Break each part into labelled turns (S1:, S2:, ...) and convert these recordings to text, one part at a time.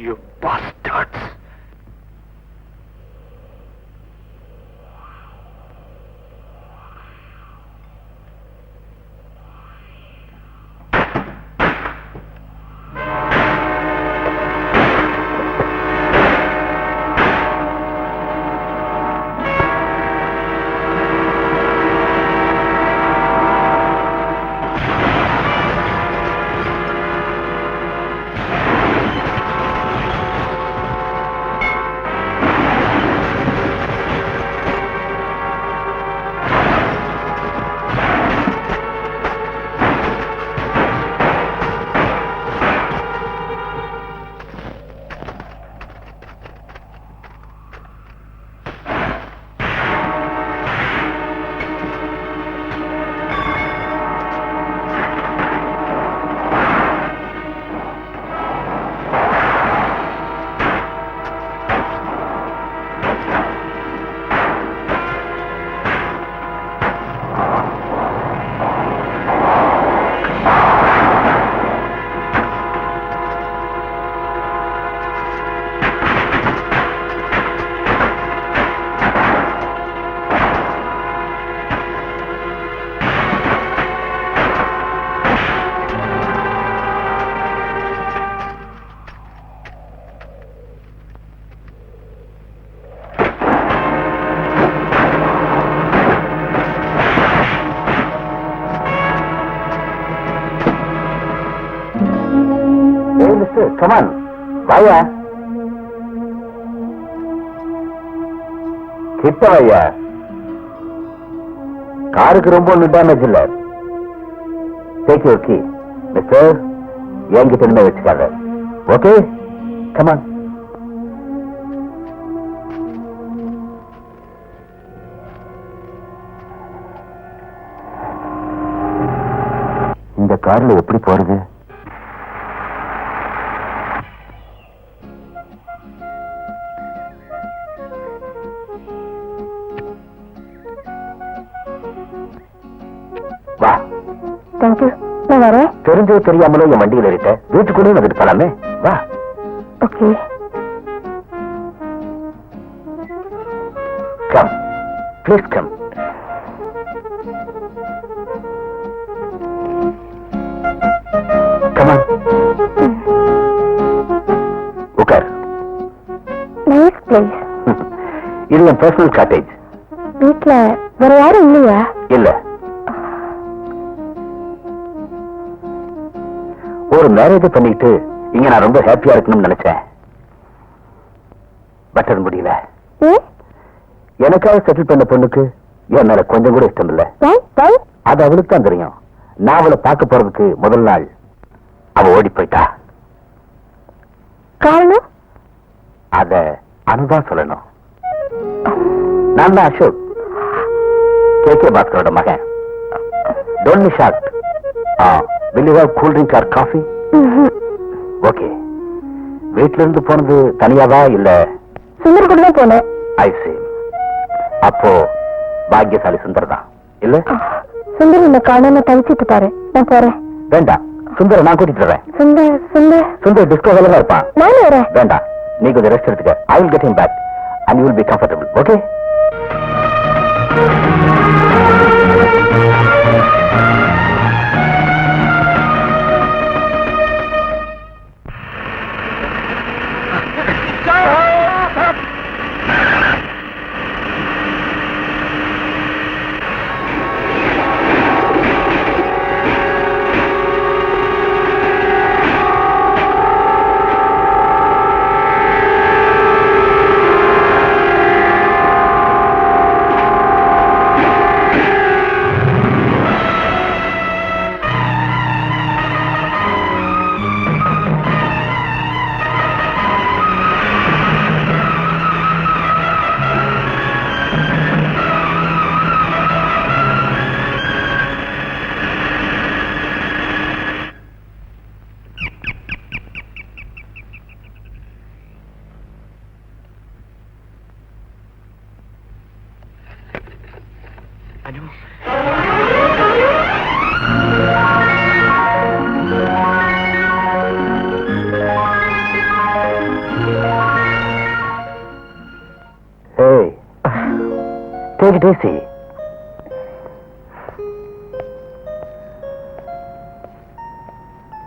S1: You bastards!
S2: Come on, வாயா, கிட்ட வாயா. காருக்கு ரொம்ப ஒன்றும் டேமேஜ் இல்ல. டேக் யூர் கீ மிஸ்டர், என்கிட்ட இனிமே வச்சுக்காத. Okay, come on. இந்த கார்ல எப்படி போறது? வா.
S3: தேங்க்யூ. நான் வரேன்.
S2: தெரிஞ்சோ தெரியாமலோ என் வண்டியில் இருக்க வீட்டுக்குள்ளே வந்துட்டு போலாமே. வா.
S3: Okay.
S2: Come please come. Come on. உட்கார்.
S3: Nice place.
S2: இது என் பர்சனல் காட்டேஜ்.
S3: வீட்ல வேற யாரும் இல்லையா?
S2: இல்ல. ஒரு மேரேஜ் பண்ணிட்டு இங்க நான் ரொம்ப ஹாப்பியா இருக்கணும்னு நினைச்சேன். பட் அது முடியல. எனக்காக செட்டில் பண்ண பொண்ணுக்கு என் மேல கொஞ்சம் கூட இஷ்டம் இல்ல. அது அவளுக்கு தான் தெரியும். நான் அவளை பார்க்க போறதுக்கு முதல் நாள் அவ ஓடி போயிட்டா.
S3: காரணம்
S2: அத அனுதான் சொல்லணும். நான் தான் அசோக், கே பாஸ்கரோட மகன். Don't be shocked. will you have cool drink or coffee? Okay. வீட்ல இருந்து போனது தனியாவா இல்ல?
S3: சுந்தர் கூட தான் போனேன்.
S2: ஐ see. அப்போ பாக்கியசாலி சுந்தர் தான் இல்ல?
S3: சுந்தர் இந்த காணாம தவிச்சிட்டு பாரு. நான் போறேன்.
S2: வேண்டாம், சுந்தர நான் கூட்டிட்டு வரேன்.
S3: சுந்தர் சுந்தர்
S2: சுந்தர் டிஸ்கோ வேலை இருப்பான்.
S3: நானும் வரேன்.
S2: வேண்டாம், நீ கொஞ்சம் ரெஸ்ட் எடுத்துக்க. I will get him back and you will be comfortable. Okay? Take it easy.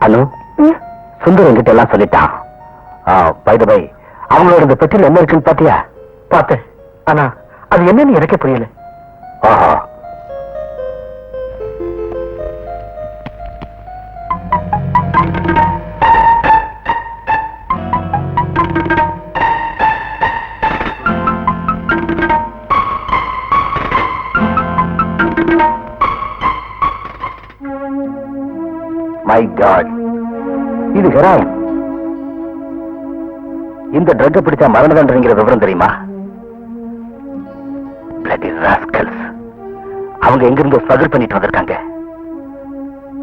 S2: அனு, சுந்தர் என்கிட்ட எல்லாம் சொல்லிட்டான். பை தி பை, அவங்களோட இந்த பெட்டியில் என்ன இருக்குன்னு பாத்தியா? பார்த்தேன், ஆனா அது என்னன்னு எனக்கே புரியல. ஆஹா, மை காட், இது ஹெராயின். இந்த ட்ரக் பிடிச்சா மரண தண்டனைங்கிற விவரம் தெரியுமா? Bloody rascals. அவங்க எங்கிருந்து ஸ்ட்ரகிள் பண்ணிட்டு வந்திருக்காங்க.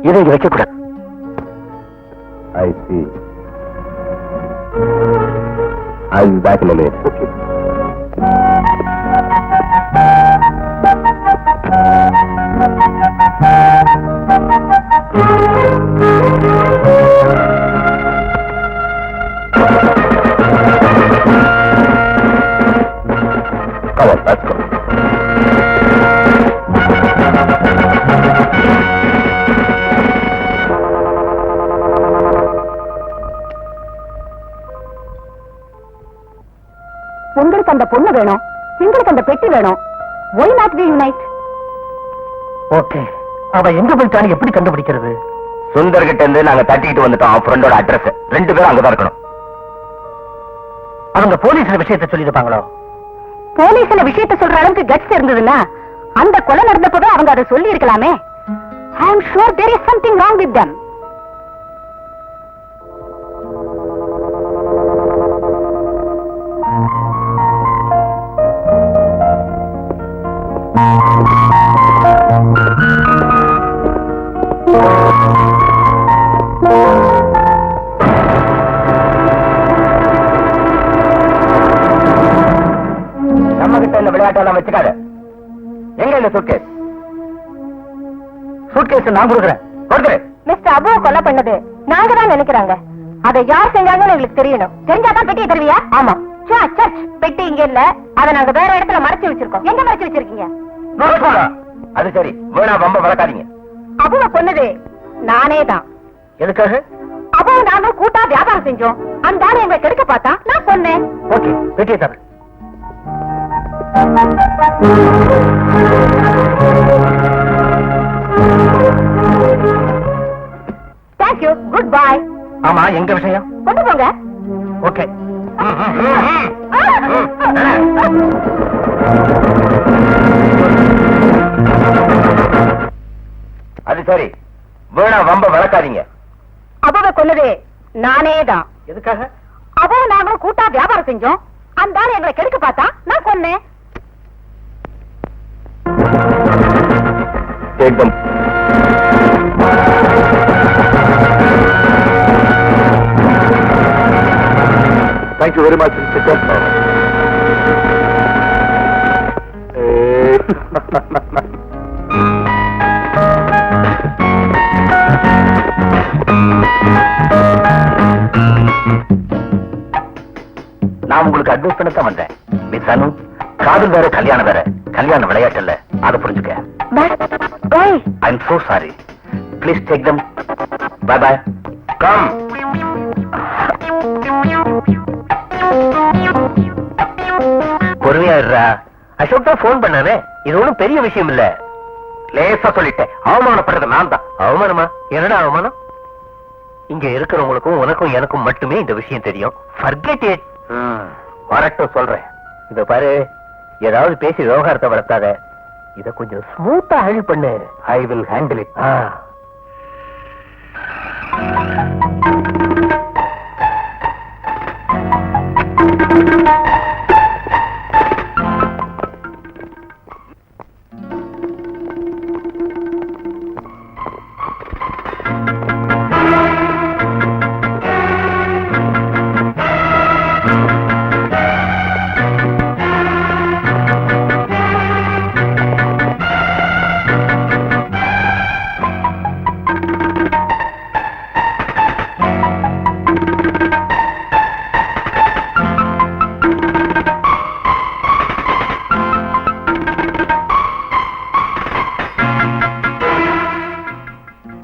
S2: இதை இங்க வைக்க கூடாது. I see. I'll be back in a minute. Okay. Come on, let's go.
S3: உங்களுக்கு அந்த பொண்ணு வேணும், எங்களுக்கு அந்த பெட்டி வேணும். Why not we unite?
S2: Okay, அவ எங்க போயிட்டான்னு எப்படி கண்டுபிடிக்கிறது? சுந்தர் கிட்ட இருந்து நாங்க தட்டிக்கிட்டு வந்துட்டோம் ஃப்ரெண்டோட அட்ரஸ். 2 பேரும் அங்கதான் இருக்கணும். அவங்க போலீஸ்ல விஷயத்தை சொல்லிருப்பாங்களோ?
S3: போலீஸ்ல விஷயத்தை சொல்ற அளவுக்கு கட்ஸ் இருந்ததுன்னா அந்த கொலை நடந்தப்பவே அவங்க அதை சொல்லி இருக்கலாமே. I am sure there is something wrong with them.
S2: நம்ம கிட்ட இந்த விளையாட்டெல்லாம் வச்சுக்காத. எங்க இந்த சூட்கேஸ்? சூட்கேஸ் நான் கொடுக்குறேன்.
S3: மிஸ்டர் அபுவை கொலை பண்ணது நாங்க தான் நினைக்கிறாங்க. அதை யார் செஞ்சாங்கன்னு எங்களுக்கு தெரியணும். தெரிஞ்சாதான் பெட்டியை தருவியா? ஆமா. சர்ச் பெட்டி இங்க இல்ல, அதை நாங்க வேற இடத்துல மறைச்சு வச்சிருக்கோம். எங்க மறைச்சு வச்சிருக்கீங்க?
S2: அது சரி, வேணா ரொம்ப வளர்க்காதீங்க.
S3: அபுவை கொன்னது நானே தான்.
S2: எதுக்காக?
S3: அபுவை நானும் கூட்டா வியாபாரம் செஞ்சோம். அந்த ஆளை எங்களை கெடுக்க பார்த்தா நான் கொன்னேன்.
S2: ஓகே, பெட்டியை தர.
S3: Thank you. Goodbye.
S2: ஆமா, எங்க விஷயம்?
S3: கொண்டு போங்க.
S2: ஓகே. அது சரி, வேணா வம்ப வளர்க்காதீங்க.
S3: அபவை கொன்னது நானே தான்.
S2: எதுக்காக?
S3: அபவை நாங்களும் கூட்டா வியாபாரம் செஞ்சோம். அந்த ஆள் எங்களை கெடுக்க பார்த்தா நான் கொன்னேன்.
S2: Take them. Thank you very much, Mr. நான் உங்களுக்கு அட்வைஸ் பண்ணத்தான் வந்தேன். மிஸ் அனு, காதல் வேற கல்யாணம் வேற. கல்யாணம் விளையாட்டு இல்ல, அதை புரிஞ்சுக்க. I'm so sorry. Please take them. Bye bye. Come. பொறுமையா இருடா. அசோக் தான் போன் பண்ணானே. இது ஒண்ணும் பெரிய விஷயம் இல்ல. லேசா சொல்லிட்டேன். அவமானப்படுறது நான் தான். அவமானமா? என்னடா அவமானம்? இங்க இருக்கிறவங்களுக்கும் உனக்கும் எனக்கும் மட்டுமே இந்த விஷயம் தெரியும். Forget it. வரட்டும் சொல்றேன். இத பாரு, ஏதாவது பேசி விவகாரத்தை வளர்த்தாத. இத கொஞ்சம் ஸ்மூத்தா ஹேண்டில் பண்ணு. I will handle it.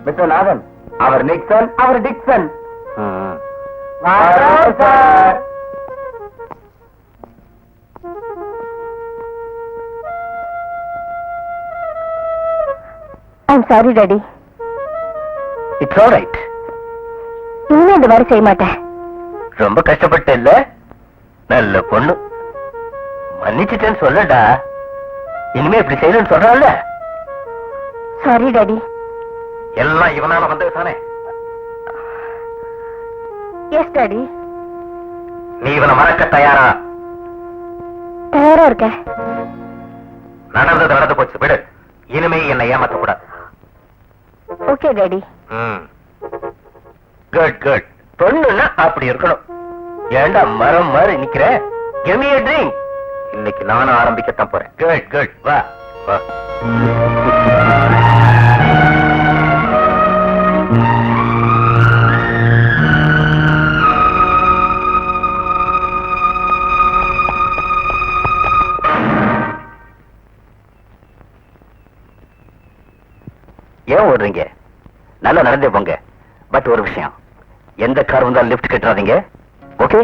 S2: Mister Nathan, அவர் நிக்சன், அவர் Dixon. Sir,
S3: I'm sorry, Daddy.
S2: It's all right.
S3: இனிமே இந்த மாதிரி செய்ய மாட்டேன்.
S2: ரொம்ப கஷ்டப்பட்ட இல்ல? நல்ல பொண்ணு. மன்னிச்சுட்டேன்னு சொல்லடா. இனிமே இப்படி செய்யணும்னு சொல்றான்ல.
S3: Sorry, daddy.
S2: எல்லாம் இவனால வந்தது தானே?
S3: Yes daddy.
S2: நீ இவனை மறக்க தயாரா?
S3: தயாரா இருக்கேன்.
S2: நடந்தது நடந்து போச்சு, விடு. இனிமே என்னை ஏமாத்த கூடாது.
S3: Okay daddy.
S2: Good good. பொண்ணுன்னா அப்படி இருக்கணும். ஏண்டா மரம் மாதிரி நிக்கிற? Give me a drink. இன்னைக்கு நானும் ஆரம்பிக்கத்தான் போறேன். Good good. வா வா. ஏன் ஓடுறீங்க? நல்லா நடந்தே போங்க. பட் ஒரு விஷயம், எந்த கார் வந்தாலும் லிஃப்ட் கட்டுறாதீங்க. ஓகே?